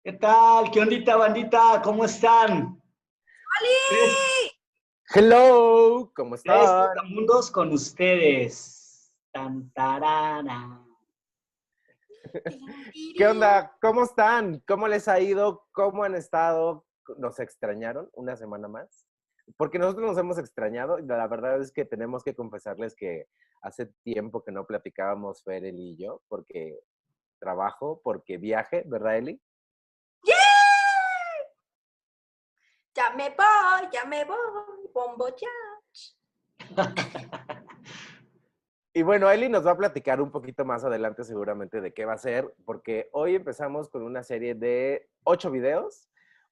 ¿Qué tal? ¿Qué ondita, bandita? ¿Cómo están? Tres, ¡Oli! Hello, ¿cómo tres están? trotamundos con ustedes. Tan, tarara. ¿Qué onda? ¿Cómo están? ¿Cómo les ha ido? ¿Cómo han estado? ¿Nos extrañaron una semana más? Porque nosotros nos hemos extrañado y la verdad es que tenemos que confesarles que hace tiempo que no platicábamos Fer, Eli y yo, porque trabajo, porque viaje, ¿verdad, Eli? ¡Yeah! Ya me voy, bombo ya. Y bueno, Eli nos va a platicar un poquito más adelante seguramente de qué va a ser, porque hoy empezamos con una serie de 8 videos.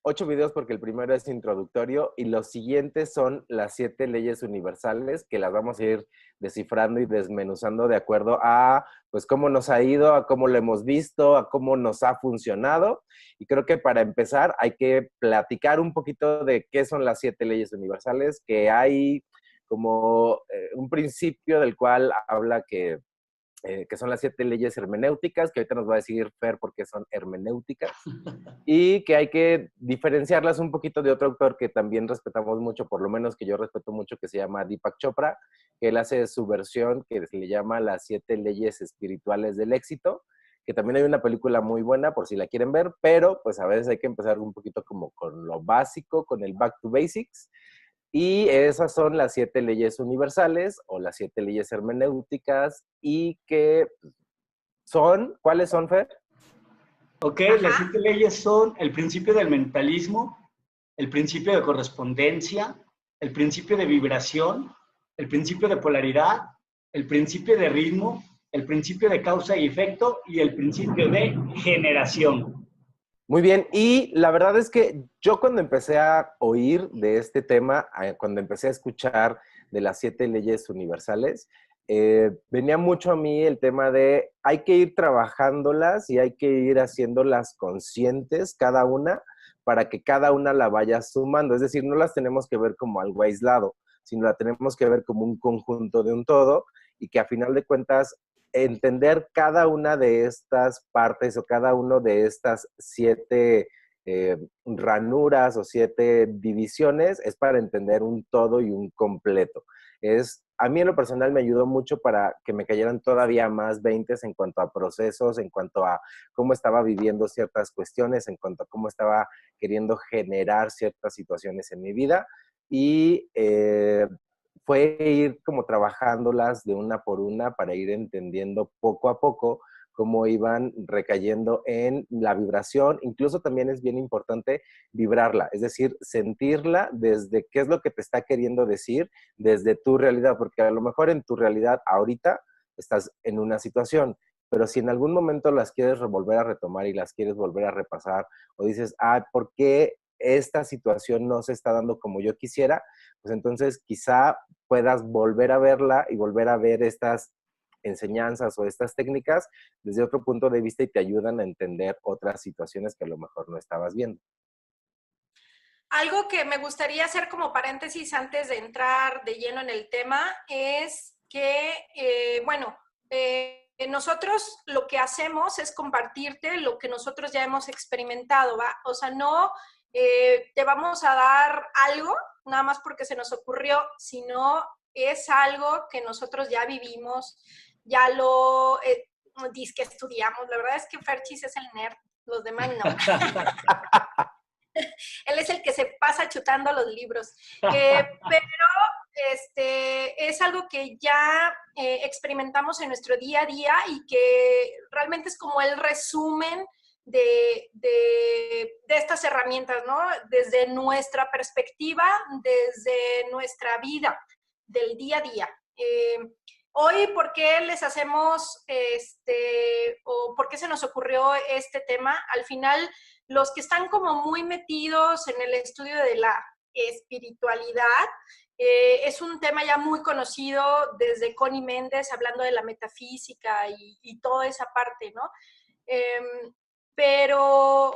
8 videos porque el primero es introductorio y los siguientes son las 7 leyes universales que las vamos a ir descifrando y desmenuzando de acuerdo a pues cómo nos ha ido, a cómo lo hemos visto, a cómo nos ha funcionado. Y creo que para empezar hay que platicar un poquito de qué son las 7 leyes universales, que hay como un principio del cual habla que son las 7 leyes hermenéuticas, que ahorita nos va a decir Fer por qué son hermenéuticas, y que hay que diferenciarlas un poquito de otro autor que también respetamos mucho, por lo menos que yo respeto mucho, que se llama Deepak Chopra, que él hace su versión que se le llama las 7 leyes espirituales del éxito, que también hay una película muy buena por si la quieren ver, pero pues a veces hay que empezar un poquito como con lo básico, con el back to basics, y esas son las 7 leyes universales o las 7 leyes hermenéuticas y que son, ¿cuáles son, Fer? Ok, las Ajá. 7 leyes son el principio del mentalismo, el principio de correspondencia, el principio de vibración, el principio de polaridad, el principio de ritmo, el principio de causa y efecto y el principio de generación. Muy bien, y la verdad es que yo cuando empecé a oír de este tema, cuando empecé a escuchar de las 7 leyes universales, venía mucho a mí el tema de hay que ir trabajándolas y hay que ir haciéndolas conscientes cada una para que cada una la vaya sumando. Es decir, no las tenemos que ver como algo aislado, sino la tenemos que ver como un conjunto de un todo y que a final de cuentas entender cada una de estas partes o cada uno de estas 7 ranuras o 7 divisiones es para entender un todo y un completo. A mí en lo personal me ayudó mucho para que me cayeran todavía más 20 en cuanto a procesos, en cuanto a cómo estaba viviendo ciertas cuestiones, en cuanto a cómo estaba queriendo generar ciertas situaciones en mi vida. Y fue ir como trabajándolas de una por una para ir entendiendo poco a poco cómo iban recayendo en la vibración. Incluso también es bien importante vibrarla, es decir, sentirla desde qué es lo que te está queriendo decir, desde tu realidad, porque a lo mejor en tu realidad ahorita estás en una situación, pero si en algún momento las quieres volver a retomar y las quieres volver a repasar, o dices, ¿por qué esta situación no se está dando como yo quisiera? Pues entonces quizá puedas volver a verla y volver a ver estas enseñanzas o estas técnicas desde otro punto de vista y te ayudan a entender otras situaciones que a lo mejor no estabas viendo. Algo que me gustaría hacer como paréntesis antes de entrar de lleno en el tema es que, nosotros lo que hacemos es compartirte lo que nosotros ya hemos experimentado, ¿va? O sea, no te vamos a dar algo nada más porque se nos ocurrió, sino es algo que nosotros ya vivimos, ya lo que estudiamos. La verdad es que Ferchis es el nerd, los demás no. Él es el que se pasa chutando los libros. Pero es algo que ya experimentamos en nuestro día a día y que realmente es como el resumen de estas herramientas, ¿no? Desde nuestra perspectiva, desde nuestra vida, del día a día. Hoy, ¿por qué les hacemos o por qué se nos ocurrió este tema? Al final, los que están como muy metidos en el estudio de la espiritualidad, es un tema ya muy conocido desde Connie Méndez, hablando de la metafísica y toda esa parte, ¿no? Pero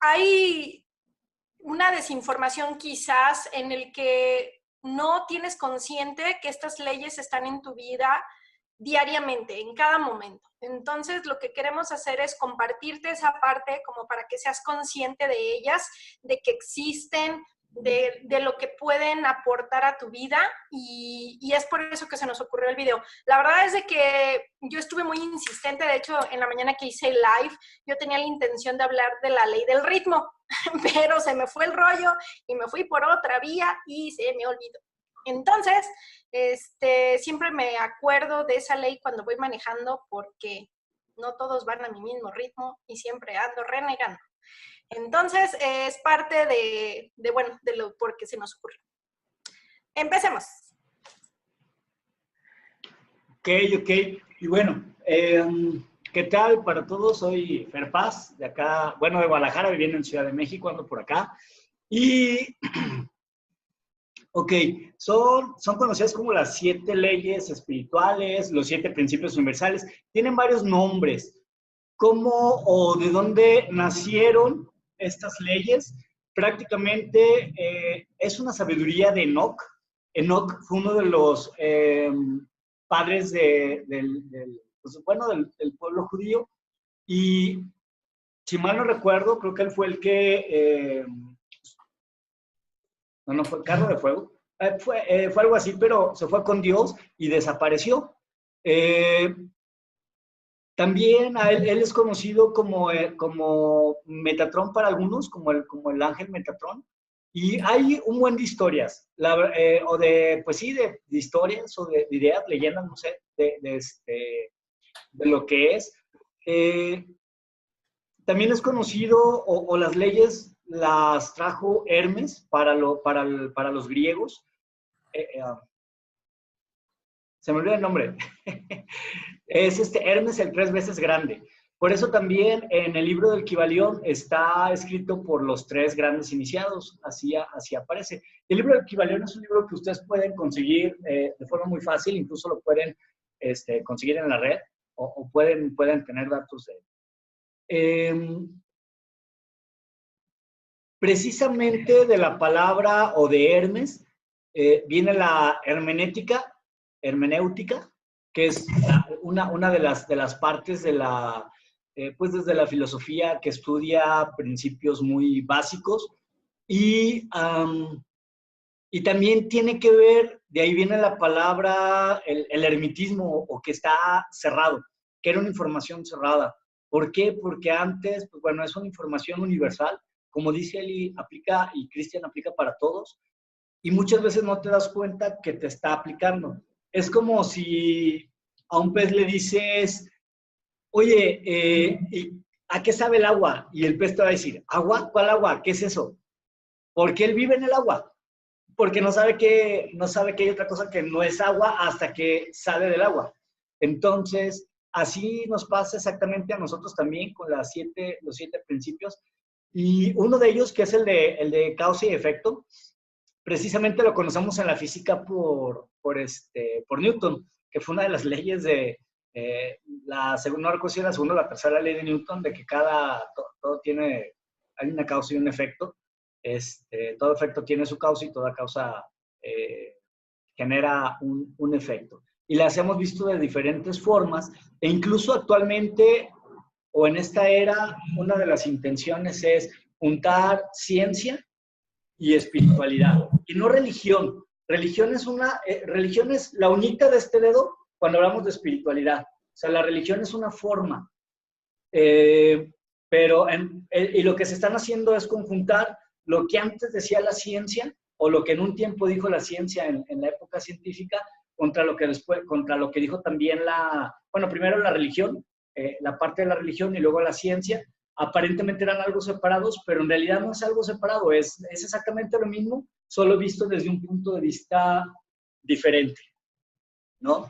hay una desinformación quizás en el que no tienes consciente que estas leyes están en tu vida diariamente, en cada momento. Entonces, lo que queremos hacer es compartirte esa parte como para que seas consciente de ellas, de que existen, de lo que pueden aportar a tu vida y es por eso que se nos ocurrió el video. La verdad es de que yo estuve muy insistente, de hecho, en la mañana que hice el live, yo tenía la intención de hablar de la ley del ritmo, pero se me fue el rollo y me fui por otra vía y se me olvidó. Entonces, siempre me acuerdo de esa ley cuando voy manejando porque no todos van a mi mismo ritmo y siempre ando renegando. Entonces, es parte bueno, de lo por qué se nos ocurrió. Empecemos. Ok. Y bueno, ¿qué tal para todos? Soy Fer Paz, de acá, bueno, de Guadalajara, viviendo en Ciudad de México, ando por acá. Y, ok, son conocidas como las 7 leyes espirituales, los 7 principios universales. Tienen varios nombres. ¿Cómo o de dónde nacieron estas leyes? Prácticamente es una sabiduría de Enoch. Enoch fue uno de los padres del pueblo judío y si mal no recuerdo, creo que él fue el que, no fue carro de fuego, fue algo así, pero se fue con Dios y desapareció. También él es conocido como Metatrón para algunos, como el ángel Metatrón. Y hay un buen de historias, pues sí, de historias o de ideas, leyendas, no sé, de lo que es. También es conocido, o las leyes las trajo Hermes para los griegos. Se me olvidó el nombre. Es Hermes el 3 veces grande. Por eso también en el libro del Kybalión está escrito por los 3 grandes iniciados, así aparece. El libro del Kybalión es un libro que ustedes pueden conseguir de forma muy fácil, incluso lo pueden conseguir en la red o pueden tener datos de él. Precisamente de la palabra o de Hermes viene la hermenéutica, que es una de las partes de pues desde la filosofía que estudia principios muy básicos y también tiene que ver, de ahí viene la palabra, el ermitismo o que está cerrado, que era una información cerrada. ¿Por qué? Porque antes, pues bueno, es una información universal, como dice Eli, aplica y Cristian aplica para todos, y muchas veces no te das cuenta que te está aplicando. Es como si a un pez le dices, oye, ¿a qué sabe el agua? Y el pez te va a decir, ¿agua? ¿Cuál agua? ¿Qué es eso? Porque él vive en el agua. Porque no sabe que hay otra cosa que no es agua hasta que sale del agua. Entonces, así nos pasa exactamente a nosotros también con los 7 principios. Y uno de ellos, que es el de causa y efecto, precisamente lo conocemos en la física por Newton, que fue una de las leyes de la segunda, no recuerdo si la segunda o la tercera ley de Newton, de que todo hay una causa y un efecto. Todo efecto tiene su causa y toda causa genera un efecto. Y las hemos visto de diferentes formas e incluso actualmente o en esta era, una de las intenciones es juntar ciencia y espiritualidad y no religión. Religión es la uñita de este dedo cuando hablamos de espiritualidad. O sea, la religión es una forma. Y lo que se están haciendo es conjuntar lo que antes decía la ciencia o lo que en un tiempo dijo la ciencia en la época científica contra lo que dijo también primero la religión, la parte de la religión y luego la ciencia. Aparentemente eran algo separados, pero en realidad no es algo separado, es exactamente lo mismo, solo visto desde un punto de vista diferente, ¿no?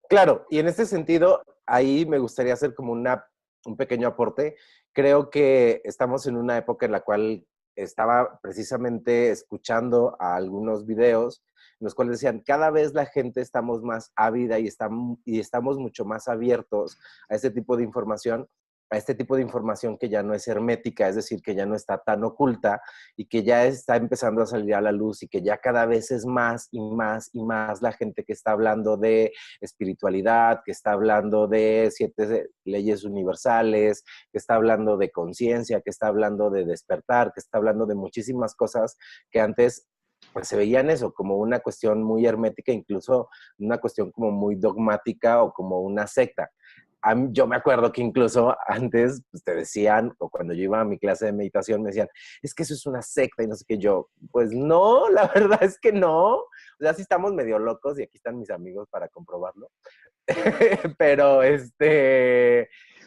Claro, y en este sentido, ahí me gustaría hacer como un pequeño aporte. Creo que estamos en una época en la cual estaba precisamente escuchando a algunos videos en los cuales decían, cada vez la gente estamos más ávida y estamos mucho más abiertos a este tipo de información. a este tipo de información que ya no es hermética, es decir, que ya no está tan oculta y que ya está empezando a salir a la luz y que ya cada vez es más y más y más la gente que está hablando de espiritualidad, que está hablando de 7 leyes universales, que está hablando de conciencia, que está hablando de despertar, que está hablando de muchísimas cosas que antes pues se veían eso como una cuestión muy hermética, incluso una cuestión como muy dogmática o como una secta. Yo me acuerdo que incluso antes pues, te decían, o cuando yo iba a mi clase de meditación, me decían, es que eso es una secta y no sé qué. Yo, pues no, la verdad es que no. O sea, sí estamos medio locos y aquí están mis amigos para comprobarlo. Pero, pues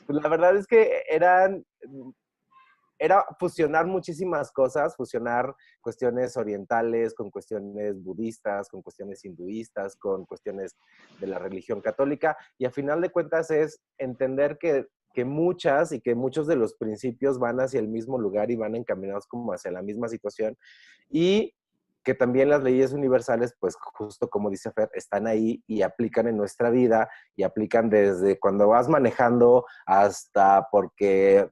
la verdad es que era fusionar muchísimas cosas, fusionar cuestiones orientales con cuestiones budistas, con cuestiones hinduistas, con cuestiones de la religión católica, y a final de cuentas es entender que muchas y que muchos de los principios van hacia el mismo lugar y van encaminados como hacia la misma situación, y que también las leyes universales, pues justo como dice Fer, están ahí y aplican en nuestra vida, y aplican desde cuando vas manejando hasta porque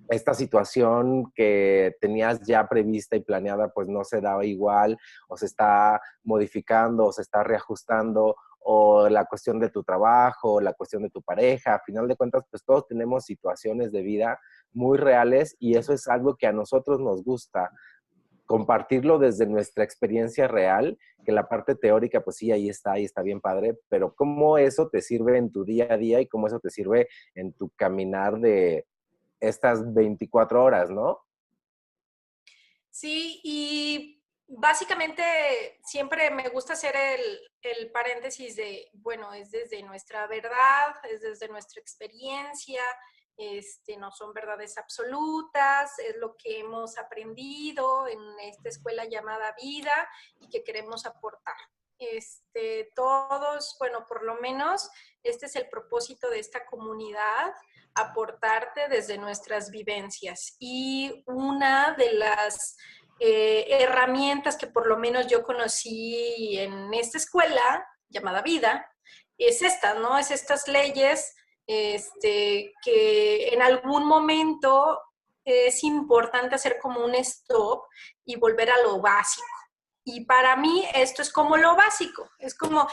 esta situación que tenías ya prevista y planeada, pues no se daba igual, o se está modificando, o se está reajustando, o la cuestión de tu trabajo, o la cuestión de tu pareja. A final de cuentas, pues todos tenemos situaciones de vida muy reales, y eso es algo que a nosotros nos gusta compartirlo desde nuestra experiencia real, que la parte teórica, pues sí, ahí está bien padre, pero cómo eso te sirve en tu día a día y cómo eso te sirve en tu caminar de estas 24 horas, ¿no? Sí, y básicamente siempre me gusta hacer el paréntesis de, bueno, es desde nuestra verdad, es desde nuestra experiencia, no son verdades absolutas, es lo que hemos aprendido en esta escuela llamada vida y que queremos aportar. Todos, bueno, por lo menos este es el propósito de esta comunidad, aportarte desde nuestras vivencias. Y una de las herramientas que por lo menos yo conocí en esta escuela llamada vida es esta, ¿no? Es estas leyes que en algún momento es importante hacer como un stop y volver a lo básico. Y para mí esto es como lo básico, es como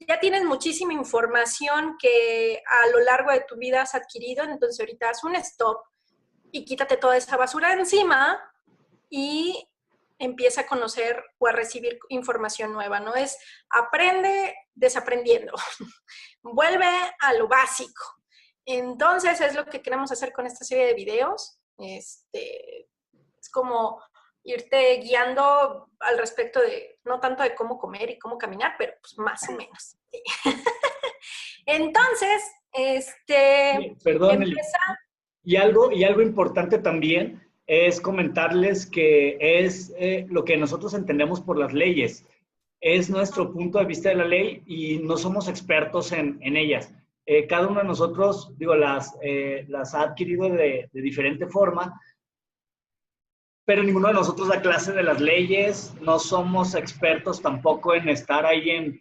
ya tienes muchísima información que a lo largo de tu vida has adquirido, entonces ahorita haz un stop y quítate toda esa basura de encima y empieza a conocer o a recibir información nueva, ¿no? Es aprende desaprendiendo, vuelve a lo básico. Entonces es lo que queremos hacer con esta serie de videos. Es como irte guiando al respecto de, no tanto de cómo comer y cómo caminar, pero pues más o menos. Sí. Entonces, Perdón, empieza... y algo importante también es comentarles que es lo que nosotros entendemos por las leyes. Es nuestro punto de vista de la ley y no somos expertos en ellas. Cada uno de nosotros, digo, las ha adquirido de diferente forma, pero ninguno de nosotros da clase de las leyes, no somos expertos tampoco en estar ahí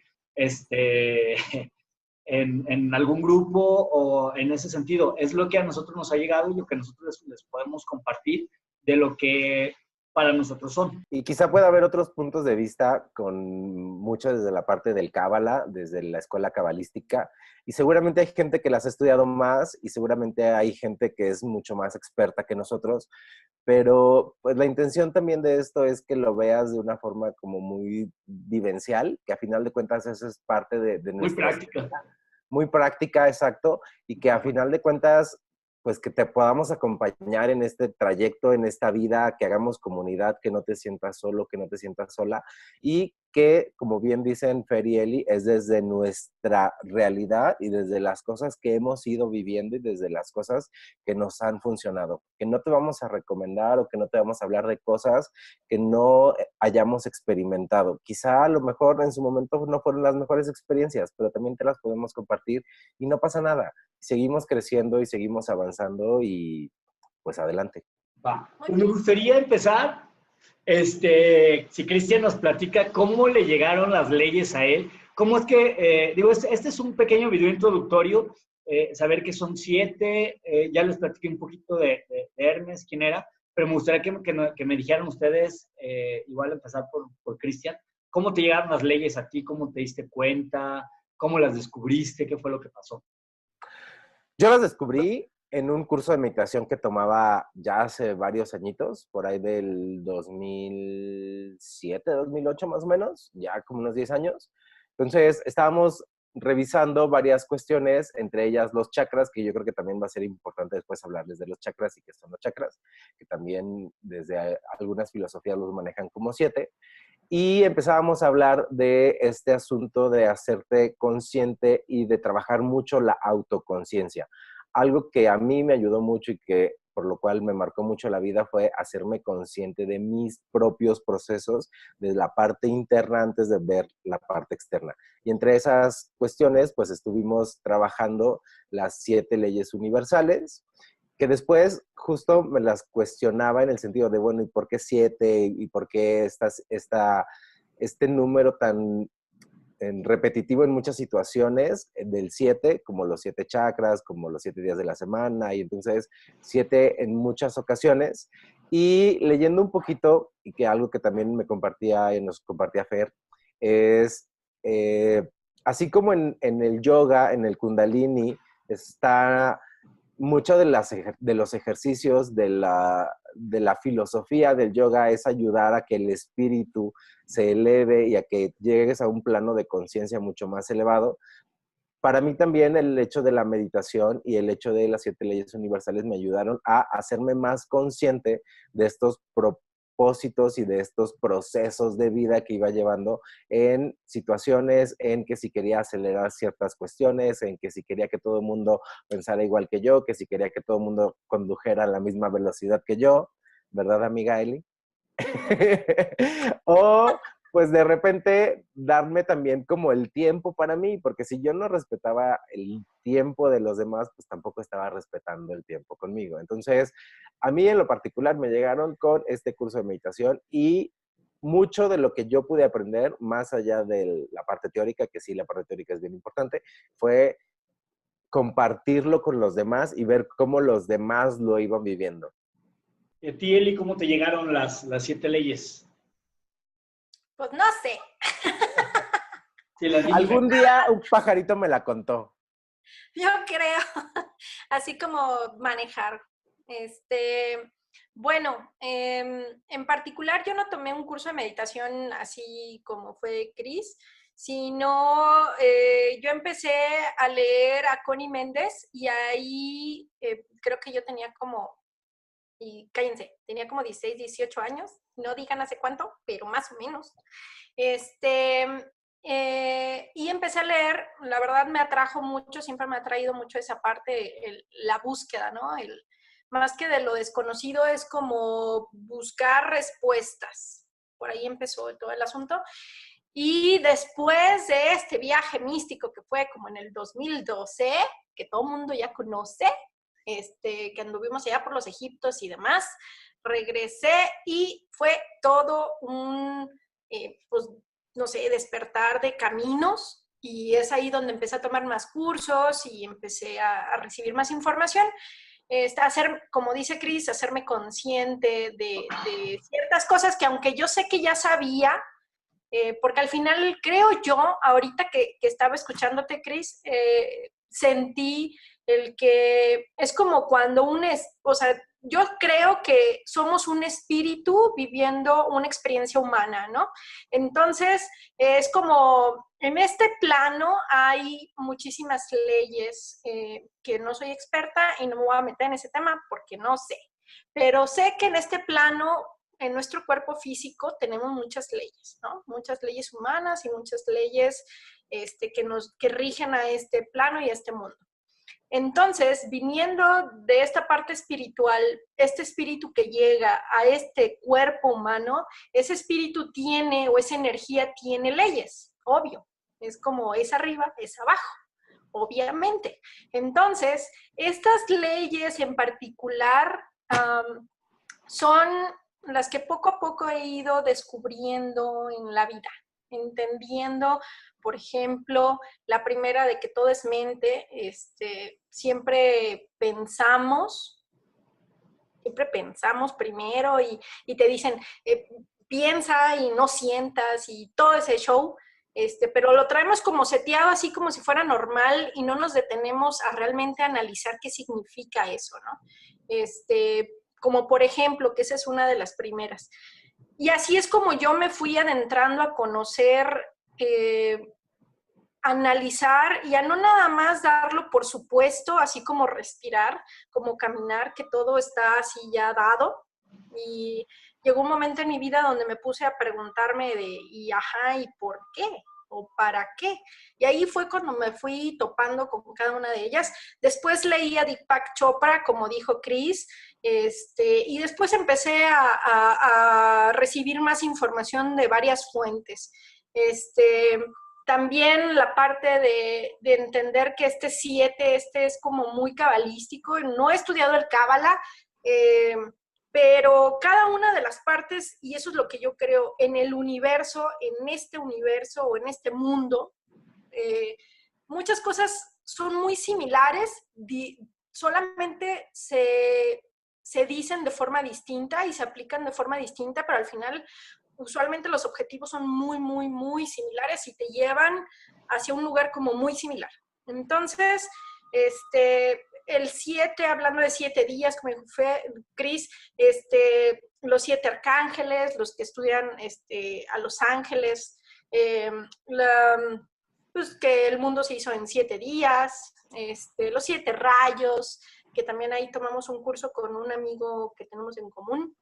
en algún grupo o en ese sentido. Es lo que a nosotros nos ha llegado y lo que nosotros les podemos compartir de lo que para nosotros son. Y quizá pueda haber otros puntos de vista con mucho desde la parte del cábala, desde la escuela cabalística, y seguramente hay gente que las ha estudiado más y seguramente hay gente que es mucho más experta que nosotros, pero pues la intención también de esto es que lo veas de una forma como muy vivencial, que a final de cuentas eso es parte de nuestra... Muy práctica. Muy práctica, exacto, y que a final de cuentas pues que te podamos acompañar en este trayecto, en esta vida, que hagamos comunidad, que no te sientas solo, que no te sientas sola, y que, como bien dicen Fer y Eli, es desde nuestra realidad y desde las cosas que hemos ido viviendo y desde las cosas que nos han funcionado. Que no te vamos a recomendar o que no te vamos a hablar de cosas que no hayamos experimentado. Quizá a lo mejor en su momento no fueron las mejores experiencias, pero también te las podemos compartir y no pasa nada. Seguimos creciendo y seguimos avanzando y pues adelante. Va. Pues me gustaría empezar, si Cristian nos platica cómo le llegaron las leyes a él, cómo es que, este es un pequeño video introductorio, saber que son 7. Ya les platiqué un poquito de Hermes, quién era, pero me gustaría que me dijeran ustedes, igual empezar por Cristian, ¿cómo te llegaron las leyes a ti? ¿Cómo te diste cuenta? ¿Cómo las descubriste? ¿Qué fue lo que pasó? Yo las descubrí en un curso de meditación que tomaba ya hace varios añitos, por ahí del 2007, 2008 más o menos, ya como unos 10 años. Entonces, estábamos revisando varias cuestiones, entre ellas los chakras, que yo creo que también va a ser importante después hablarles de los chakras y qué son los chakras, que también desde algunas filosofías los manejan como 7. Y empezábamos a hablar de este asunto de hacerte consciente y de trabajar mucho la autoconciencia. Algo que a mí me ayudó mucho y que por lo cual me marcó mucho la vida fue hacerme consciente de mis propios procesos desde la parte interna antes de ver la parte externa. Y entre esas cuestiones, pues estuvimos trabajando las 7 leyes universales, que después justo me las cuestionaba en el sentido de, bueno, ¿y por qué 7? ¿Y por qué este número tan repetitivo en muchas situaciones del 7, como los 7 chakras, como los 7 días de la semana, y entonces 7 en muchas ocasiones? Y leyendo un poquito, y que algo que también me compartía y nos compartía Fer, es así como en el yoga, en el kundalini, está mucho de los ejercicios de la filosofía del yoga es ayudar a que el espíritu se eleve y a que llegues a un plano de conciencia mucho más elevado. Para mí también el hecho de la meditación y el hecho de las 7 leyes universales me ayudaron a hacerme más consciente de estos propósitos y de estos procesos de vida que iba llevando en situaciones en que si quería acelerar ciertas cuestiones, en que si quería que todo el mundo pensara igual que yo, que si quería que todo el mundo condujera a la misma velocidad que yo, ¿verdad, amiga Eli? O pues de repente darme también como el tiempo para mí, porque si yo no respetaba el tiempo de los demás, pues tampoco estaba respetando el tiempo conmigo. Entonces, a mí en lo particular me llegaron con este curso de meditación y mucho de lo que yo pude aprender, más allá de la parte teórica, que sí, la parte teórica es bien importante, fue compartirlo con los demás y ver cómo los demás lo iban viviendo. ¿Y a ti, Eli, cómo te llegaron las 7 leyes? Pues no sé. Sí, las Algún día un pajarito me la contó. Yo creo, así como manejar. Bueno, en particular yo no tomé un curso de meditación así como fue Cris, sino yo empecé a leer a Connie Méndez y ahí creo que yo tenía como, y cállense, tenía como 16, 18 años, no digan hace cuánto, pero más o menos. Y empecé a leer, la verdad me atrajo mucho, siempre me ha atraído mucho esa parte, la búsqueda, ¿no? Más que de lo desconocido es como buscar respuestas. Por ahí empezó todo el asunto. Y después de este viaje místico que fue como en el 2012, que todo el mundo ya conoce, que anduvimos allá por los Egiptos y demás, regresé y fue todo un, pues, no sé, despertar de caminos, y es ahí donde empecé a tomar más cursos y empecé a recibir más información. Hacer, como dice Cris, hacerme consciente de ciertas cosas que aunque yo sé que ya sabía, porque al final creo yo, ahorita que estaba escuchándote, Cris, sentí el que es como cuando o sea, yo creo que somos un espíritu viviendo una experiencia humana, ¿no? Entonces, es como, en este plano hay muchísimas leyes que no soy experta y no me voy a meter en ese tema porque no sé, pero sé que en este plano, en nuestro cuerpo físico, tenemos muchas leyes, ¿no? Muchas leyes humanas y muchas leyes que rigen a este plano y a este mundo. Entonces, viniendo de esta parte espiritual, este espíritu que llega a este cuerpo humano, ese espíritu tiene, o esa energía tiene leyes, obvio. Es como es arriba, es abajo, obviamente. Entonces, estas leyes en particular son las que poco a poco he ido descubriendo en la vida, entendiendo, por ejemplo, la primera de que todo es mente. Siempre pensamos primero y te dicen, piensa y no sientas y todo ese show, pero lo traemos como seteado así como si fuera normal y no nos detenemos a realmente analizar qué significa eso, ¿no? Como por ejemplo, que esa es una de las primeras. Y así es como yo me fui adentrando a conocer, analizar y a no nada más darlo por supuesto, así como respirar, como caminar, que todo está así ya dado. Y llegó un momento en mi vida donde me puse a preguntarme ¿y por qué? ¿O para qué? Y ahí fue cuando me fui topando con cada una de ellas. Después leí a Deepak Chopra, como dijo Chris, y después empecé a recibir más información de varias fuentes. También la parte de entender que este 7, es como muy cabalístico. No he estudiado el Cábala, pero cada una de las partes, y eso es lo que yo creo, en el universo, en este universo o en este mundo, muchas cosas son muy similares, solamente se dicen de forma distinta y se aplican de forma distinta, pero al final usualmente los objetivos son muy, muy, muy similares y te llevan hacia un lugar como muy similar. Entonces, el 7, hablando de 7 días, como fue Chris, los 7 arcángeles, los que estudian a los ángeles, pues que el mundo se hizo en 7 días, los 7 rayos, que también ahí tomamos un curso con un amigo que tenemos en común,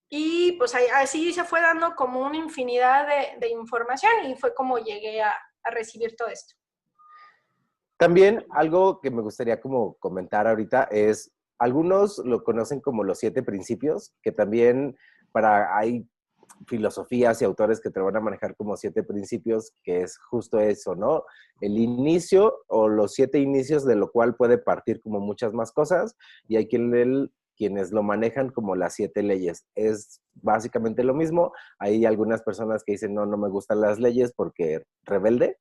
y pues así se fue dando como una infinidad de información y fue como llegué a recibir todo esto. También algo que me gustaría como comentar ahorita es, algunos lo conocen como los 7 principios, que también hay filosofías y autores que te van a manejar como 7 principios, que es justo eso, ¿no? El inicio o los 7 inicios de lo cual puede partir como muchas más cosas, y hay quienes lo manejan como las 7 leyes. Es básicamente lo mismo. Hay algunas personas que dicen, no me gustan las leyes porque rebelde,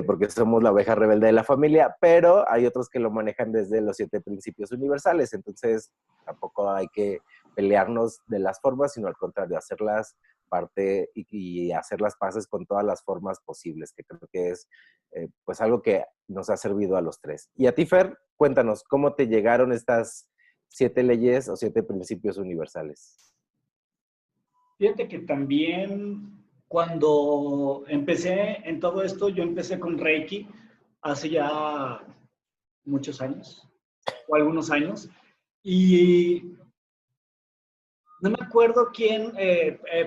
porque somos la oveja rebelde de la familia, pero hay otros que lo manejan desde los 7 principios universales. Entonces, tampoco hay que pelearnos de las formas, sino al contrario, hacerlas parte y hacer las paces con todas las formas posibles, que creo que es pues algo que nos ha servido a los 3. Y a ti, Fer, cuéntanos, ¿cómo te llegaron estas 7 leyes o 7 principios universales? Fíjate que también cuando empecé en todo esto, yo empecé con Reiki hace ya muchos años, o algunos años, y no me acuerdo quién,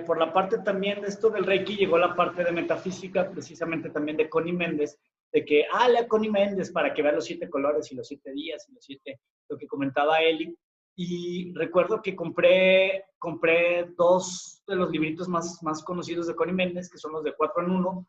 por la parte también de esto del Reiki, llegó la parte de metafísica, precisamente también de Connie Méndez, de que, lea Connie Méndez para que vea los 7 colores y los 7 días y los 7, lo que comentaba Eli. Y recuerdo que compré 2 de los libritos más conocidos de Connie Méndez, que son los de 4 en 1,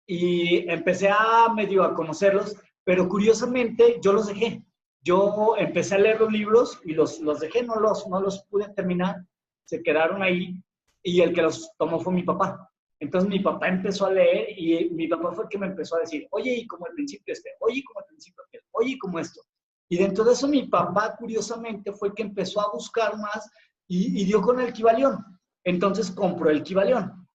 y empecé medio a conocerlos, pero curiosamente yo los dejé. Yo empecé a leer los libros y los dejé, no los pude terminar, se quedaron ahí, y el que los tomó fue mi papá. Entonces mi papá empezó a leer y mi papá fue el que me empezó a decir, oye, y como el principio oye, como el principio aquel, oye, como esto. Y dentro de eso mi papá, curiosamente, fue el que empezó a buscar más y dio con el Kybalión. Entonces compró el Kybalión.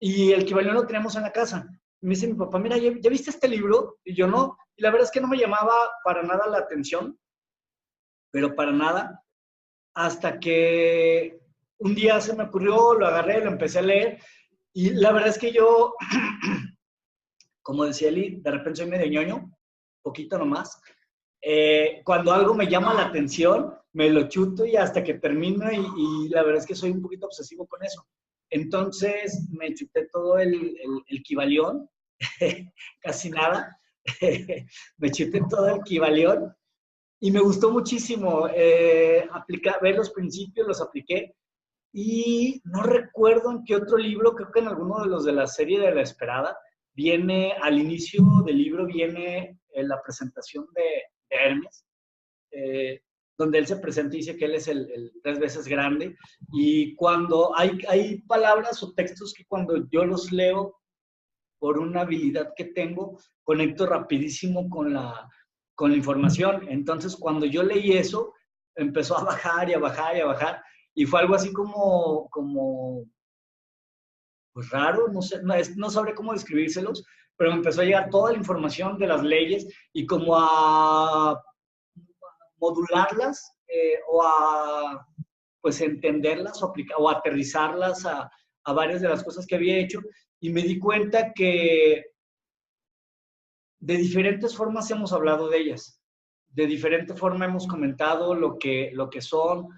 Y el Kybalión lo tenemos en la casa. Y me dice mi papá, mira, ¿ya viste este libro? Y yo no. Y la verdad es que no me llamaba para nada la atención, pero para nada. Hasta que un día se me ocurrió, lo agarré, lo empecé a leer. Y la verdad es que yo, como decía Eli, de repente soy medio ñoño, poquito nomás. Cuando algo me llama la atención, me lo chuto y hasta que termino y la verdad es que soy un poquito obsesivo con eso. Entonces me chuté todo el Kybalión, casi nada, me chuté todo el Kybalión y me gustó muchísimo ver los principios, los apliqué y no recuerdo en qué otro libro, creo que en alguno de los de la serie de La Esperada, viene al inicio del libro, viene la presentación de Hermes. donde él se presenta y dice que él es el 3 veces grande. Y cuando hay palabras o textos que cuando yo los leo, por una habilidad que tengo, conecto rapidísimo con la información. Entonces, cuando yo leí eso, empezó a bajar y a bajar y a bajar. Y fue algo así como pues raro, no sé, no sabré cómo describírselos, pero me empezó a llegar toda la información de las leyes y como a modularlas o a pues entenderlas o aterrizarlas a varias de las cosas que había hecho, y me di cuenta que de diferentes formas hemos hablado de ellas, de diferente forma hemos comentado lo que son,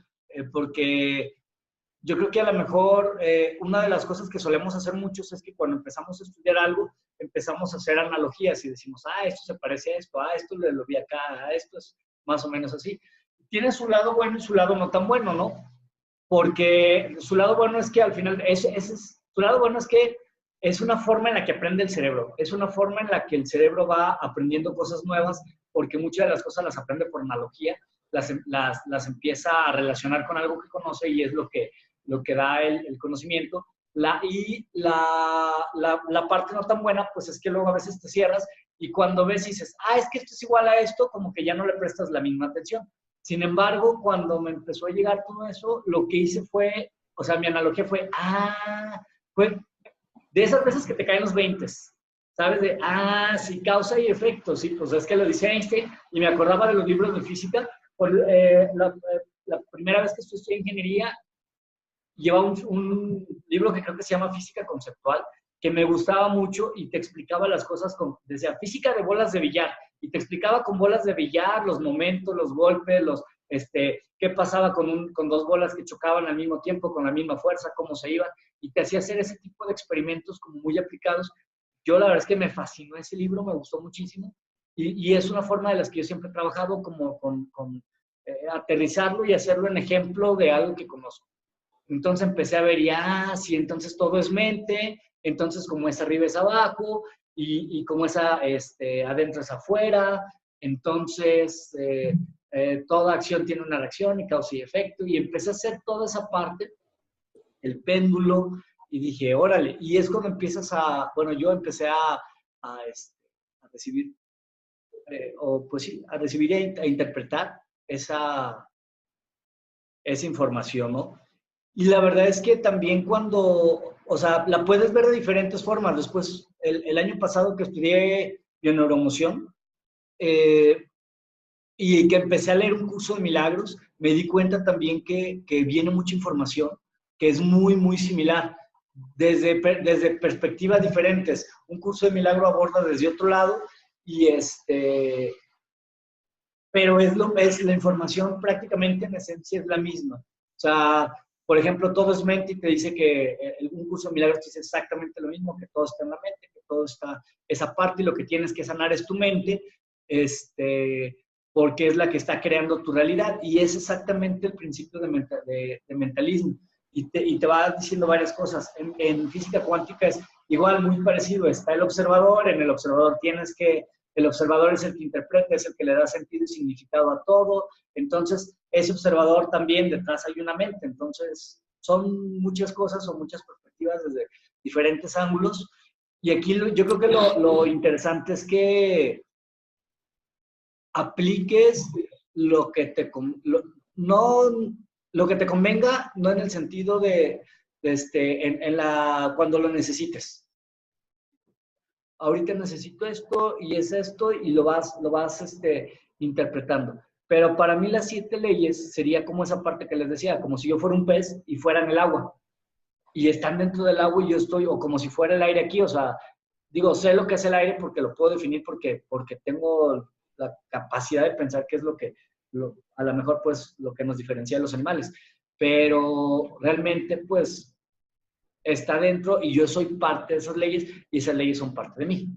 porque yo creo que a lo mejor una de las cosas que solemos hacer muchos es que cuando empezamos a estudiar algo, empezamos a hacer analogías y decimos, esto se parece a esto, esto lo vi acá, esto es más o menos así. Tiene su lado bueno y su lado no tan bueno, ¿no? Porque su lado bueno es que al final, su lado bueno es que es una forma en la que aprende el cerebro, es una forma en la que el cerebro va aprendiendo cosas nuevas, porque muchas de las cosas las aprende por analogía, las empieza a relacionar con algo que conoce y es lo que da el conocimiento. La parte no tan buena, pues es que luego a veces te cierras y cuando ves y dices, es que esto es igual a esto, como que ya no le prestas la misma atención. Sin embargo, cuando me empezó a llegar todo eso, lo que hice fue, o sea, mi analogía fue de esas veces que te caen los 20, ¿sabes? Sí, causa y efecto, sí, pues es que lo dice Einstein, y me acordaba de los libros de física. La primera vez que estudié ingeniería, lleva un libro que creo que se llama Física Conceptual, que me gustaba mucho y te explicaba las cosas decía física de bolas de billar, y te explicaba con bolas de billar los momentos, los golpes, qué pasaba con dos bolas que chocaban al mismo tiempo, con la misma fuerza, cómo se iban, y te hacía hacer ese tipo de experimentos como muy aplicados. Yo la verdad es que me fascinó ese libro, me gustó muchísimo, y es una forma de las que yo siempre he trabajado, como con aterrizarlo y hacerlo en ejemplo de algo que conozco. Entonces empecé a ver, sí, entonces todo es mente, entonces como es arriba es abajo, y como es adentro es afuera, entonces toda acción tiene una reacción y causa y efecto, y empecé a hacer toda esa parte, el péndulo, y dije, órale, y es cuando empiezas yo empecé a recibir, pues sí, a recibir e a interpretar esa información, ¿no? Y la verdad es que también o sea, la puedes ver de diferentes formas. Después, el año pasado que estudié bioneuroemoción y que empecé a leer un curso de milagros, me di cuenta también que viene mucha información que es muy, muy similar, desde perspectivas diferentes. Un curso de milagro aborda desde otro lado pero es la información prácticamente en esencia es la misma. O sea, por ejemplo, todo es mente y te dice que un curso de milagros te dice exactamente lo mismo, que todo está en la mente, que todo está esa parte, y lo que tienes que sanar es tu mente, porque es la que está creando tu realidad, y es exactamente el principio de mentalismo. Y te va diciendo varias cosas. En física cuántica es igual, muy parecido. Está el observador, en el observador el observador es el que interpreta, es el que le da sentido y significado a todo. Entonces, ese observador también, detrás hay una mente. Entonces, son muchas cosas o muchas perspectivas desde diferentes ángulos. Y aquí yo creo que lo interesante es que apliques lo que te convenga, no en el sentido cuando lo necesites. Ahorita necesito esto y es esto, y lo vas interpretando. Pero para mí las 7 leyes sería como esa parte que les decía, como si yo fuera un pez y fuera en el agua. Y están dentro del agua y yo estoy, o como si fuera el aire aquí, o sea, digo, sé lo que es el aire porque lo puedo definir porque tengo la capacidad de pensar qué es a lo mejor pues lo que nos diferencia de los animales. Pero realmente pues está dentro y yo soy parte de esas leyes y esas leyes son parte de mí.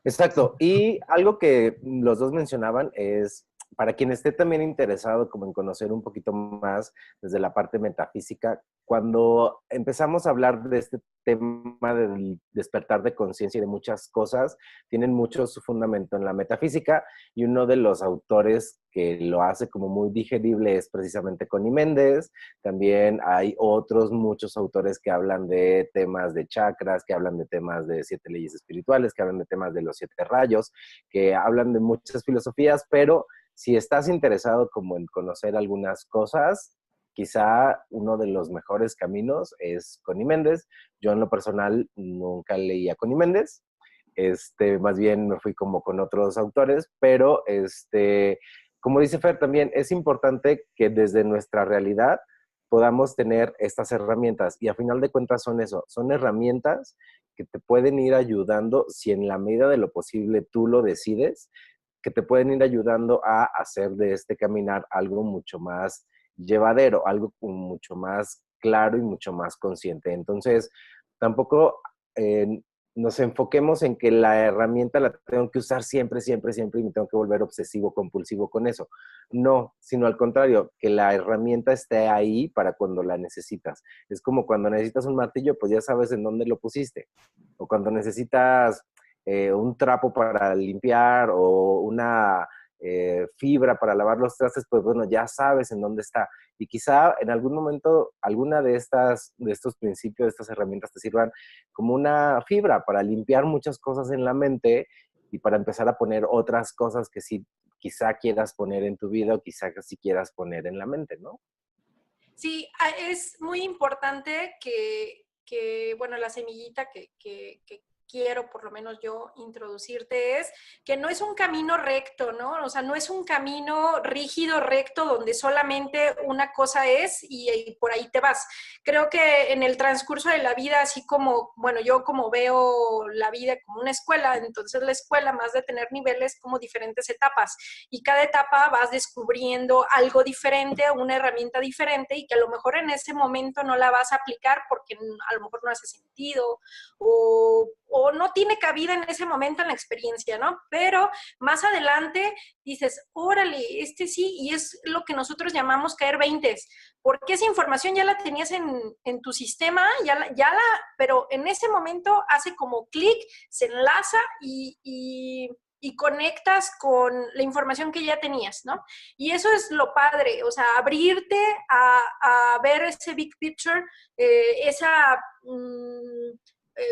Exacto. Y algo que los dos mencionaban es para quien esté también interesado como en conocer un poquito más desde la parte metafísica, cuando empezamos a hablar de este tema del despertar de conciencia y de muchas cosas, tienen mucho su fundamento en la metafísica, y uno de los autores que lo hace como muy digerible es precisamente Connie Méndez. También hay otros muchos autores que hablan de temas de chakras, que hablan de temas de 7 leyes espirituales, que hablan de temas de los 7 rayos, que hablan de muchas filosofías, pero si estás interesado como en conocer algunas cosas, quizá uno de los mejores caminos es Connie Méndez. Yo en lo personal nunca leí a Connie Méndez, más bien me fui como con otros autores, pero como dice Fer, también es importante que desde nuestra realidad podamos tener estas herramientas, y a final de cuentas son eso, son herramientas que te pueden ir ayudando, si en la medida de lo posible tú lo decides, que te pueden ir ayudando a hacer de este caminar algo mucho más llevadero, algo mucho más claro y mucho más consciente. Entonces, tampoco nos enfoquemos en que la herramienta la tengo que usar siempre, siempre, siempre, y me tengo que volver obsesivo, compulsivo con eso. No, sino al contrario, que la herramienta esté ahí para cuando la necesitas. Es como cuando necesitas un martillo, pues ya sabes en dónde lo pusiste. O cuando necesitas un trapo para limpiar o una fibra para lavar los trastes, pues bueno, ya sabes en dónde está. Y quizá en algún momento alguna de estos principios, de estas herramientas te sirvan como una fibra para limpiar muchas cosas en la mente y para empezar a poner otras cosas que sí quizá quieras poner en tu vida o quizá que sí quieras poner en la mente, ¿no? Sí, es muy importante bueno, la semillita que quiero, por lo menos yo, introducirte es que no es un camino recto, ¿no? O sea, no es un camino rígido, recto, donde solamente una cosa es y por ahí te vas. Creo que en el transcurso de la vida, así como, bueno, yo como veo la vida como una escuela, entonces la escuela, más de tener niveles, como diferentes etapas, y cada etapa vas descubriendo algo diferente, una herramienta diferente, y que a lo mejor en ese momento no la vas a aplicar porque a lo mejor no hace sentido o no tiene cabida en ese momento en la experiencia, ¿no? Pero más adelante dices, órale, sí, y es lo que nosotros llamamos caer veintes, porque esa información ya la tenías en tu sistema, pero en ese momento hace como clic, se enlaza y conectas con la información que ya tenías, ¿no? Y eso es lo padre, o sea, abrirte a ver ese big picture, esa...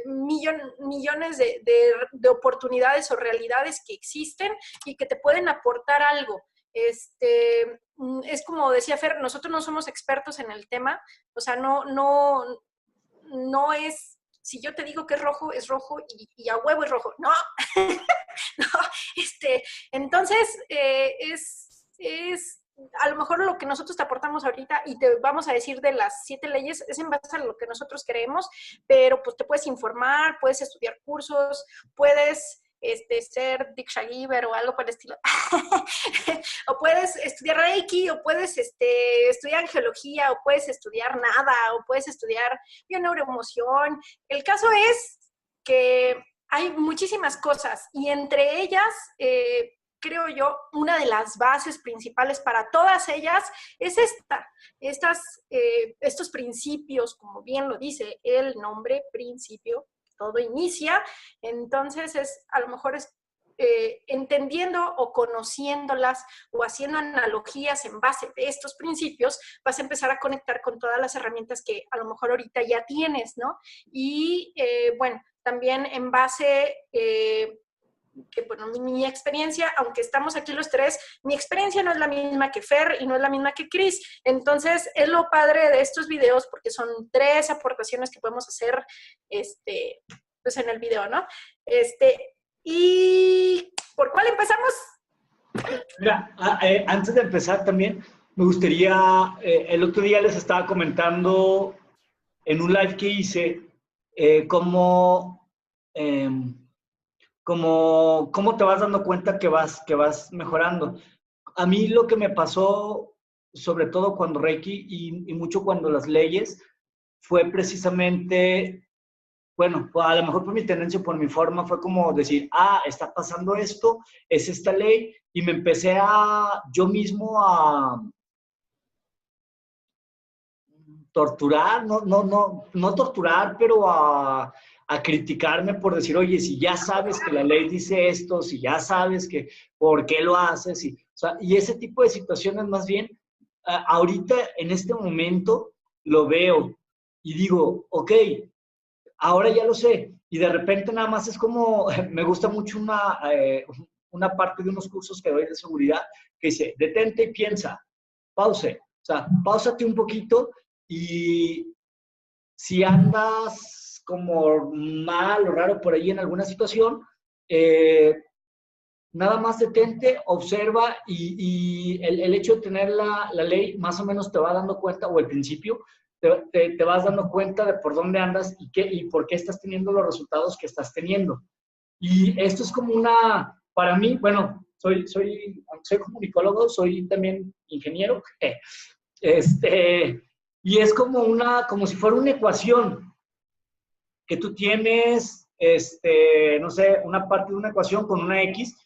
millones de oportunidades o realidades que existen y que te pueden aportar algo. Es como decía Fer, nosotros no somos expertos en el tema, o sea, no es, si yo te digo que es rojo y a huevo es rojo, no, no, entonces es a lo mejor lo que nosotros te aportamos ahorita y te vamos a decir de las 7 leyes es en base a lo que nosotros creemos, pero pues te puedes informar, puedes estudiar cursos, puedes ser Diksha Giver o algo por el estilo. O puedes estudiar Reiki, o puedes estudiar angiología, o puedes estudiar nada, o puedes estudiar bioneuroemoción. El caso es que hay muchísimas cosas y entre ellas... creo yo, una de las bases principales para todas ellas es estos principios, como bien lo dice el nombre, principio, todo inicia, entonces a lo mejor es entendiendo o conociéndolas o haciendo analogías en base de estos principios, vas a empezar a conectar con todas las herramientas que a lo mejor ahorita ya tienes, ¿no? Y bueno, también en base... que bueno, mi experiencia, aunque estamos aquí los tres, mi experiencia no es la misma que Fer y no es la misma que Chris. Entonces, es lo padre de estos videos porque son 3 aportaciones que podemos hacer pues en el video, ¿no? ¿Y por cuál empezamos? Mira, antes de empezar también, me gustaría, el otro día les estaba comentando en un live que hice, cómo te vas dando cuenta que vas mejorando. A mí lo que me pasó, sobre todo cuando Reiki y mucho cuando las leyes, fue precisamente bueno, a lo mejor por mi tendencia, por mi forma, fue como decir, está pasando esto, es esta ley, y me empecé yo mismo a torturar, no torturar, pero a criticarme por decir, oye, si ya sabes que la ley dice esto, si ya sabes que por qué lo haces, y ese tipo de situaciones más bien, ahorita en este momento lo veo y digo, ok, ahora ya lo sé, y de repente nada más es como, me gusta mucho una parte de unos cursos que doy de seguridad que dice, detente y piensa, pause, o sea, páusate un poquito y si andas como mal o raro por ahí en alguna situación, nada más detente, observa y el hecho de tener la ley más o menos te va dando cuenta, o el principio, te vas dando cuenta de por dónde andas y por qué estás teniendo los resultados que estás teniendo. Y esto es como para mí, bueno, soy comunicólogo, soy también ingeniero, y es como si fuera una ecuación que tú tienes, no sé, una parte de una ecuación con una X.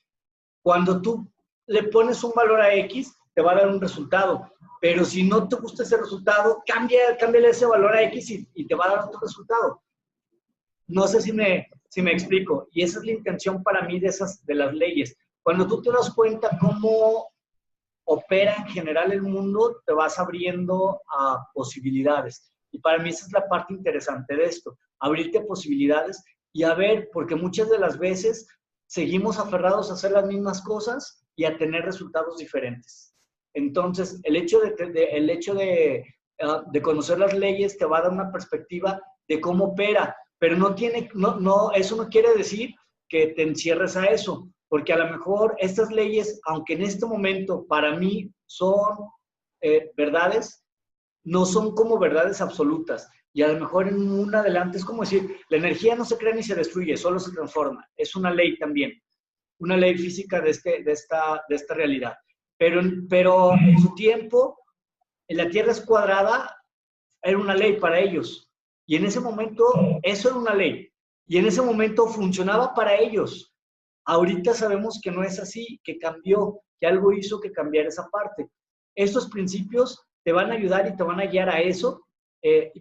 Cuando tú le pones un valor a X, te va a dar un resultado. Pero si no te gusta ese resultado, cámbiale ese valor a X y te va a dar otro resultado. No sé si me explico. Y esa es la intención para mí de las leyes. Cuando tú te das cuenta cómo opera en general el mundo, te vas abriendo a posibilidades. Y para mí esa es la parte interesante de esto, abrirte a posibilidades y a ver, porque muchas de las veces seguimos aferrados a hacer las mismas cosas y a tener resultados diferentes. Entonces, el hecho de conocer las leyes te va a dar una perspectiva de cómo opera, pero eso no quiere decir que te encierres a eso, porque a lo mejor estas leyes, aunque en este momento para mí son verdades, no son como verdades absolutas. Y a lo mejor en un adelante es como decir, la energía no se crea ni se destruye, solo se transforma. Es una ley también, una ley física de esta realidad. Pero en su tiempo, la Tierra es cuadrada, era una ley para ellos. Y en ese momento, eso era una ley. Y en ese momento funcionaba para ellos. Ahorita sabemos que no es así, que cambió, que algo hizo que cambiara esa parte. Estos principios te van a ayudar y te van a guiar a eso,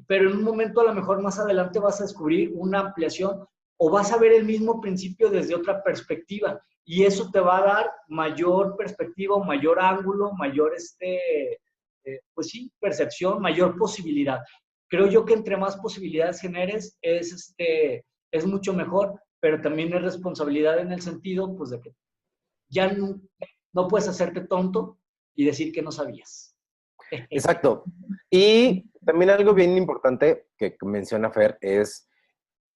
pero en un momento a lo mejor más adelante vas a descubrir una ampliación o vas a ver el mismo principio desde otra perspectiva y eso te va a dar mayor perspectiva, mayor ángulo, mayor, pues sí, percepción, mayor posibilidad. Creo yo que entre más posibilidades generes es mucho mejor, pero también es responsabilidad en el sentido, pues, de que ya no puedes hacerte tonto y decir que no sabías. Exacto. Y también algo bien importante que menciona Fer es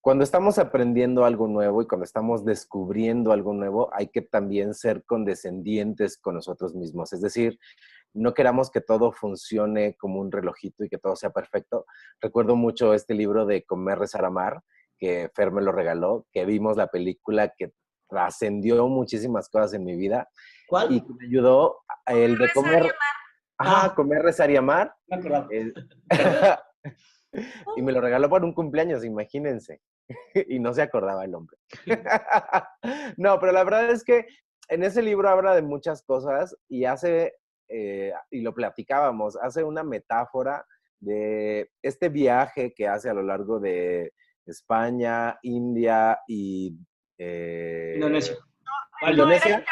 cuando estamos aprendiendo algo nuevo y cuando estamos descubriendo algo nuevo, hay que también ser condescendientes con nosotros mismos. Es decir, no queramos que todo funcione como un relojito y que todo sea perfecto. Recuerdo mucho este libro de Comer, Rezar, Amar, que Fer me lo regaló, que vimos la película que trascendió muchísimas cosas en mi vida. ¿Cuál? Y que me ayudó el de comer. Ajá, Comer, Rezar y Amar. Y me lo regaló por un cumpleaños, imagínense. Y no se acordaba el hombre. No, pero la verdad es que en ese libro habla de muchas cosas y y lo platicábamos, hace una metáfora de este viaje que hace a lo largo de España, India y... Indonesia. ¿Indonesia? ¿No era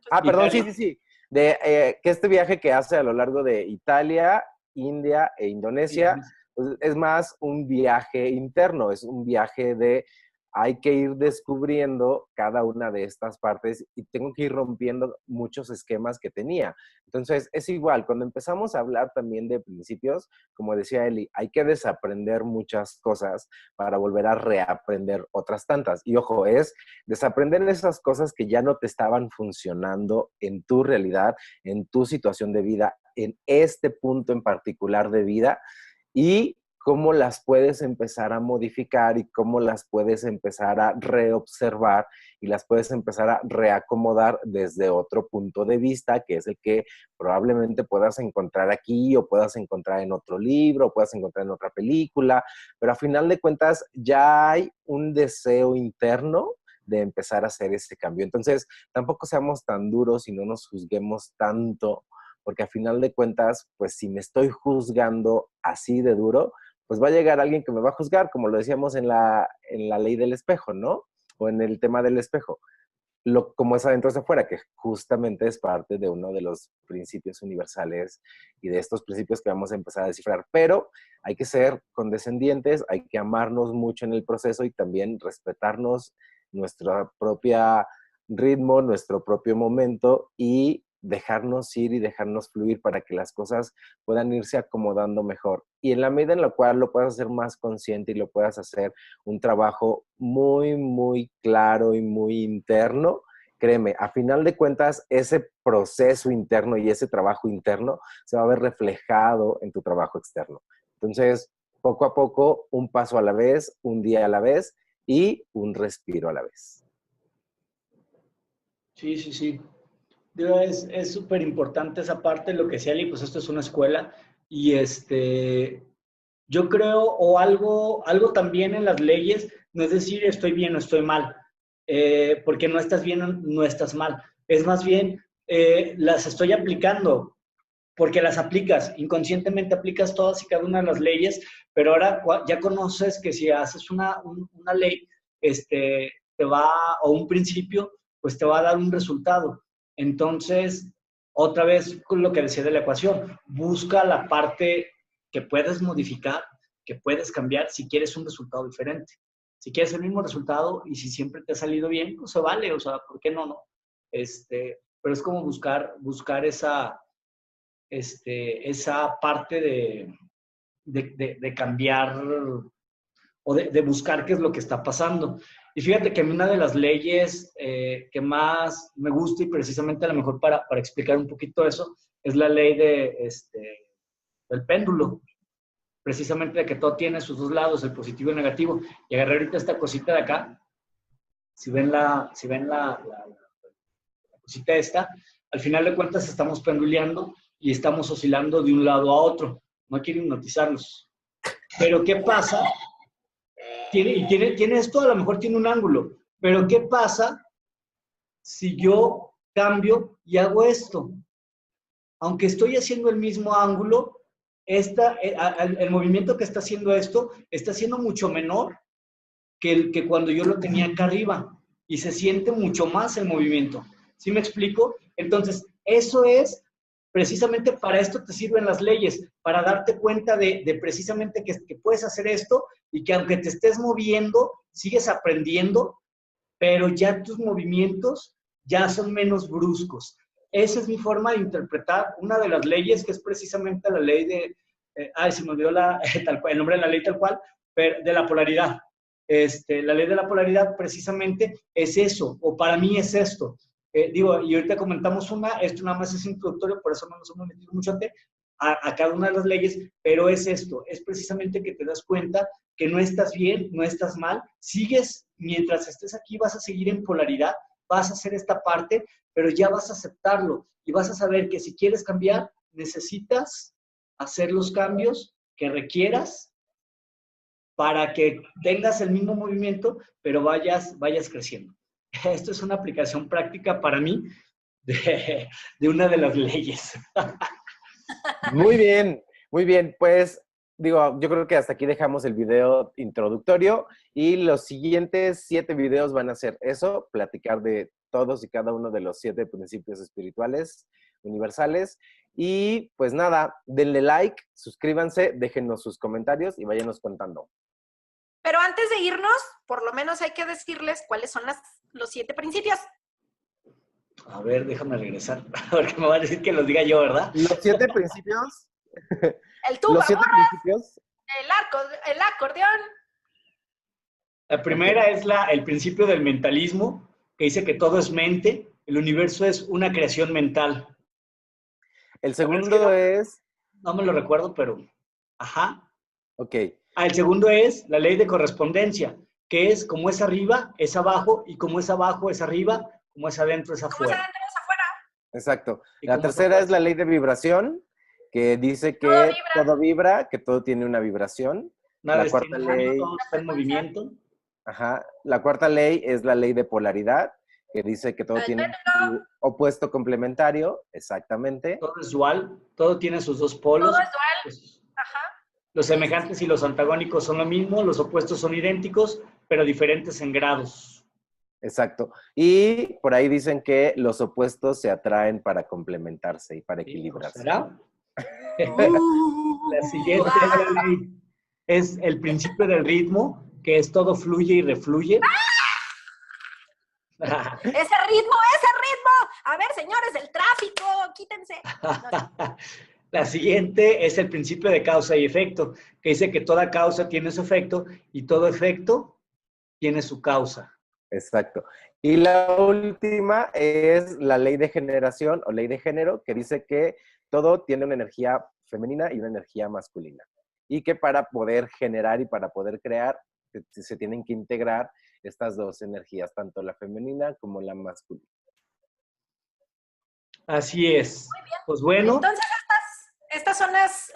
Italia? Perdón, Italia. sí. Que este viaje que hace a lo largo de Italia, India e Indonesia, pues es más un viaje interno, es un viaje de hay que ir descubriendo cada una de estas partes y tengo que ir rompiendo muchos esquemas que tenía. Entonces, es igual, cuando empezamos a hablar también de principios, como decía Eli, hay que desaprender muchas cosas para volver a reaprender otras tantas. Y ojo, es desaprender esas cosas que ya no te estaban funcionando en tu realidad, en tu situación de vida, en este punto en particular de vida y cómo las puedes empezar a modificar y cómo las puedes empezar a reobservar y las puedes empezar a reacomodar desde otro punto de vista, que es el que probablemente puedas encontrar aquí o puedas encontrar en otro libro o puedas encontrar en otra película, pero a final de cuentas ya hay un deseo interno de empezar a hacer ese cambio. Entonces, tampoco seamos tan duros y no nos juzguemos tanto, porque a final de cuentas, pues si me estoy juzgando así de duro, pues va a llegar alguien que me va a juzgar, como lo decíamos en la ley del espejo, ¿no? O en el tema del espejo. Como es adentro es afuera, que justamente es parte de uno de los principios universales y de estos principios que vamos a empezar a descifrar. Pero hay que ser condescendientes, hay que amarnos mucho en el proceso y también respetarnos nuestro propio ritmo, nuestro propio momento y dejarnos ir y dejarnos fluir para que las cosas puedan irse acomodando mejor. Y en la medida en la cual lo puedas hacer más consciente y lo puedas hacer un trabajo muy, muy claro y muy interno, créeme, a final de cuentas, ese proceso interno y ese trabajo interno se va a ver reflejado en tu trabajo externo. Entonces, poco a poco, un paso a la vez, un día a la vez y un respiro a la vez. Sí, sí, sí. Digo, es súper importante esa parte, lo que decía Ali, pues esto es una escuela y yo creo, o algo también en las leyes, no es decir estoy bien o estoy mal, porque no estás bien o no estás mal, es más bien las estoy aplicando, porque las aplicas, inconscientemente aplicas todas y cada una de las leyes, pero ahora ya conoces que si haces una ley, te va, o un principio, pues te va a dar un resultado. Entonces, otra vez con lo que decía de la ecuación, busca la parte que puedes modificar, que puedes cambiar si quieres un resultado diferente. Si quieres el mismo resultado y si siempre te ha salido bien, pues se vale, o sea, ¿por qué no, no? Pero es como buscar esa parte de cambiar o de buscar qué es lo que está pasando. Y fíjate que a mí una de las leyes que más me gusta y precisamente a lo mejor para explicar un poquito eso, es la ley del péndulo. Precisamente de que todo tiene sus dos lados, el positivo y el negativo. Y agarré ahorita esta cosita de acá. Si ven la cosita esta, al final de cuentas estamos penduleando y estamos oscilando de un lado a otro. No quiero hipnotizarlos. Pero ¿qué pasa? Tiene esto, a lo mejor tiene un ángulo. Pero ¿qué pasa si yo cambio y hago esto? Aunque estoy haciendo el mismo ángulo, el movimiento que está haciendo esto está siendo mucho menor que cuando yo lo tenía acá arriba. Y se siente mucho más el movimiento. ¿Sí me explico? Entonces, eso es precisamente para esto te sirven las leyes, para darte cuenta de precisamente que puedes hacer esto y que aunque te estés moviendo, sigues aprendiendo, pero ya tus movimientos ya son menos bruscos. Esa es mi forma de interpretar una de las leyes, que es precisamente la ley se me olvidó el nombre de la ley tal cual, pero de la polaridad. La ley de la polaridad precisamente es eso, o para mí es esto. Y ahorita comentamos esto nada más es introductorio, por eso no nos hemos metido mucho a cada una de las leyes, pero es esto, es precisamente que te das cuenta que no estás bien, no estás mal, sigues, mientras estés aquí vas a seguir en polaridad, vas a hacer esta parte, pero ya vas a aceptarlo y vas a saber que si quieres cambiar, necesitas hacer los cambios que requieras para que tengas el mismo movimiento, pero vayas creciendo. Esto es una aplicación práctica para mí de una de las leyes. Muy bien, muy bien. Pues digo, yo creo que hasta aquí dejamos el video introductorio y los siguientes 7 videos van a ser eso, platicar de todos y cada uno de los 7 principios espirituales universales. Y pues nada, denle like, suscríbanse, déjennos sus comentarios y váyanos contando. Pero antes de irnos, por lo menos hay que decirles cuáles son los 7 principios. A ver, déjame regresar, porque me van a decir que los diga yo, ¿verdad? Los 7 principios. El tuba, los 7 principios. El acordeón. La primera es el principio del mentalismo, que dice que todo es mente, el universo es una creación mental. El segundo es... No me lo recuerdo, pero... Ajá. Ok, El segundo es la ley de correspondencia, que es como es arriba, es abajo, y como es abajo, es arriba, como es adentro, es ¿Cómo se afuera. adentro es afuera? exacto. Y La como es tercera es la opuesto, ley de vibración, que dice Todo que vibra, todo vibra, que todo tiene una vibración. nada La es cuarta finito, ley, todo la está en frecuencia, movimiento. ajá, la cuarta ley es la ley de polaridad, que dice que todo el tiene péndulo, su opuesto complementario, exactamente. Todo es dual, todo tiene sus dos todo polos. es dual. Los, Ajá. los Sí, sí, sí. semejantes y los antagónicos son lo mismo, los opuestos son idénticos, pero diferentes en grados. Exacto. Y por ahí dicen que los opuestos se atraen para complementarse y para ¿Sí? ¿O equilibrarse. será? La siguiente es la ¡Guau! ley. Es el principio del ritmo, que es todo fluye y refluye. ¡Ese ritmo, ese ritmo! A ver, señores del tráfico, quítense. No, La siguiente es el principio de causa y efecto, que dice que toda causa tiene su efecto y todo efecto tiene su causa. Exacto. Y la última es la ley de generación o ley de género, que dice que todo tiene una energía femenina y una energía masculina. Y que para poder generar y para poder crear, se tienen que integrar estas dos energías, tanto la femenina como la masculina. Así es. Pues bueno, entonces, estas son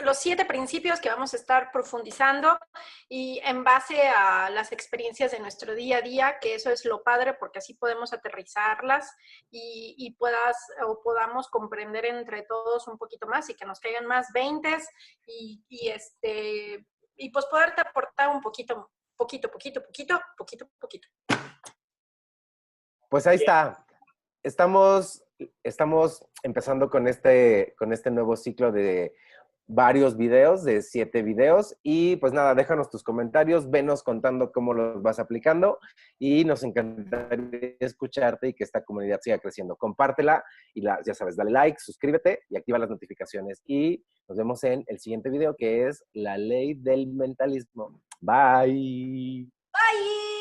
los 7 principios que vamos a estar profundizando y en base a las experiencias de nuestro día a día, que eso es lo padre porque así podemos aterrizarlas y podamos comprender entre todos un poquito más y que nos caigan más 20 y pues poderte aportar un poquito. Pues ahí está. Estamos empezando con este nuevo ciclo de varios videos, de 7 videos. Y pues nada, déjanos tus comentarios, venos contando cómo los vas aplicando y nos encantaría escucharte y que esta comunidad siga creciendo. Compártela y ya sabes, dale like, suscríbete y activa las notificaciones. Y nos vemos en el siguiente video, que es la ley del mentalismo. Bye. Bye.